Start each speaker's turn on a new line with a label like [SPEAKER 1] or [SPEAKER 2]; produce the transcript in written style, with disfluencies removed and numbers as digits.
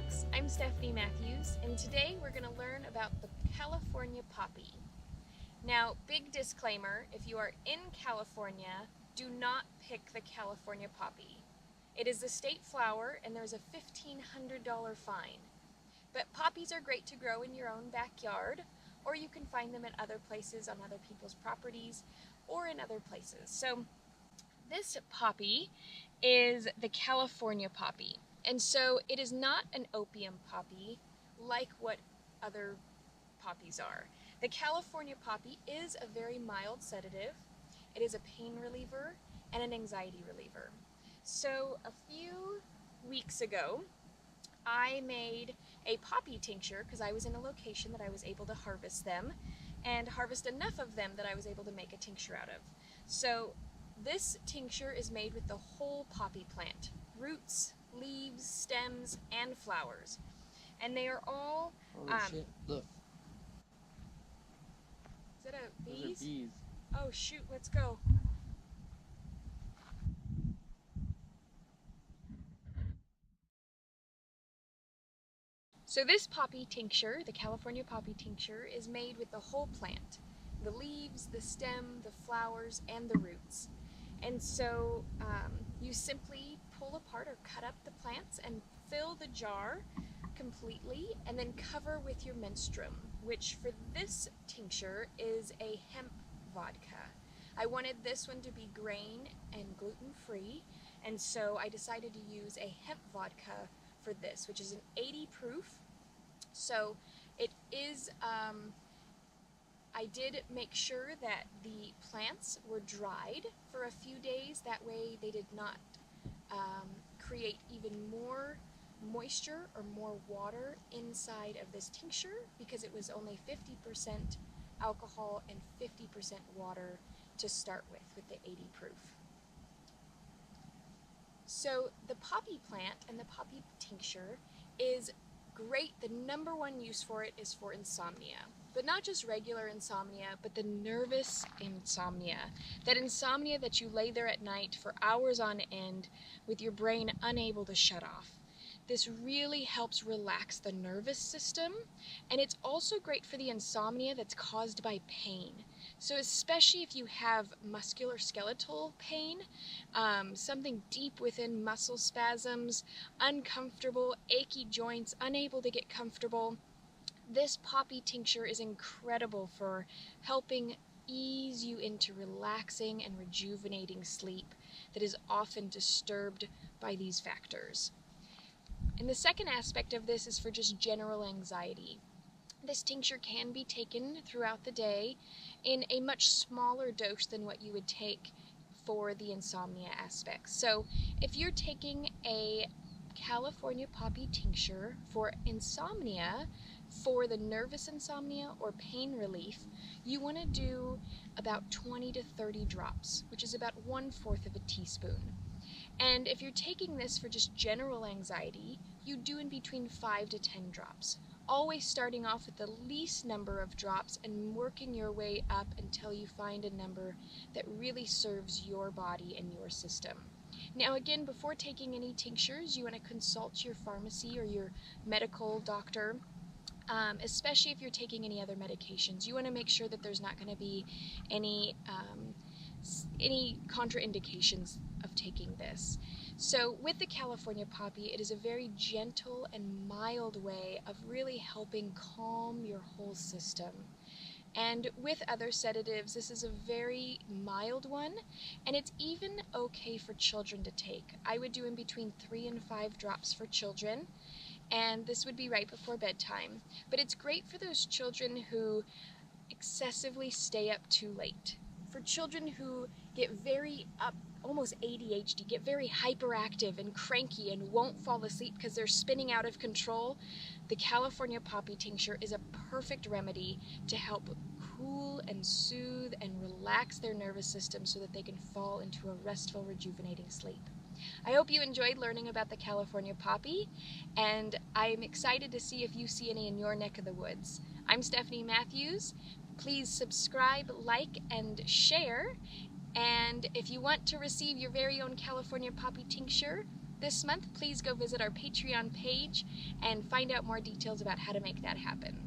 [SPEAKER 1] folks, I'm Stephanie Matthews, and today we're going to learn about the California poppy. Now, big disclaimer, if you are in California, do not pick the California poppy. It is the state flower and there's a $1,500 fine. But poppies are great to grow in your own backyard, or you can find them at other places on other people's properties or in other places. So this poppy is the California poppy. And so it is not an opium poppy like what other poppies are. The California poppy is a very mild sedative. It is a pain reliever and an anxiety reliever. So a few weeks ago, I made a poppy tincture because I was in a location that I was able to harvest them and harvest enough of them that I was able to make a tincture out of. So this tincture is made with the whole poppy plant, roots, leaves, stems, and flowers. And they are all...
[SPEAKER 2] Holy shit, look.
[SPEAKER 1] Is that a bees?
[SPEAKER 2] Those are bees.
[SPEAKER 1] Oh shoot, let's go. So this poppy tincture, the California poppy tincture, is made with the whole plant. The leaves, the stem, the flowers, and the roots. And so you simply pull apart or cut up the plants and fill the jar completely and then cover with your menstruum, which for this tincture is a hemp vodka. I wanted this one to be grain and gluten-free, and so I decided to use a hemp vodka for this, which is an 80 proof. So it is, I did make sure that the plants were dried for a few days. That way they did not create even more moisture or more water inside of this tincture, because it was only 50% alcohol and 50% water to start with the 80 proof. So the poppy plant and the poppy tincture is great. The number one use for it is for insomnia, but not just regular insomnia, but the nervous insomnia. That insomnia that you lay there at night for hours on end with your brain unable to shut off. This really helps relax the nervous system, and it's also great for the insomnia that's caused by pain. So especially if you have musculoskeletal pain, something deep within muscle spasms, uncomfortable, achy joints, unable to get comfortable, this poppy tincture is incredible for helping ease you into relaxing and rejuvenating sleep that is often disturbed by these factors. And the second aspect of this is for just general anxiety. This tincture can be taken throughout the day in a much smaller dose than what you would take for the insomnia aspects. So if you're taking a California poppy tincture for insomnia, for the nervous insomnia or pain relief, you want to do about 20 to 30 drops, which is about 1/4 of a teaspoon. And if you're taking this for just general anxiety, you do in between 5 to 10 drops. Always starting off with the least number of drops and working your way up until you find a number that really serves your body and your system. Now again, before taking any tinctures, you want to consult your pharmacy or your medical doctor. Especially if you're taking any other medications. You want to make sure that there's not going to be any contraindications of taking this. So with the California poppy, it is a very gentle and mild way of really helping calm your whole system. And with other sedatives, this is a very mild one, and it's even okay for children to take. I would do in between 3 and 5 drops for children, and this would be right before bedtime. But it's great for those children who excessively stay up too late. For children who get very almost ADHD, get very hyperactive and cranky and won't fall asleep because they're spinning out of control, the California poppy tincture is a perfect remedy to help cool and soothe and relax their nervous system so that they can fall into a restful, rejuvenating sleep. I hope you enjoyed learning about the California poppy, and I'm excited to see if you see any in your neck of the woods. I'm Stephanie Matthews. Please subscribe, like, and share. And if you want to receive your very own California poppy tincture, this month, please go visit our Patreon page and find out more details about how to make that happen.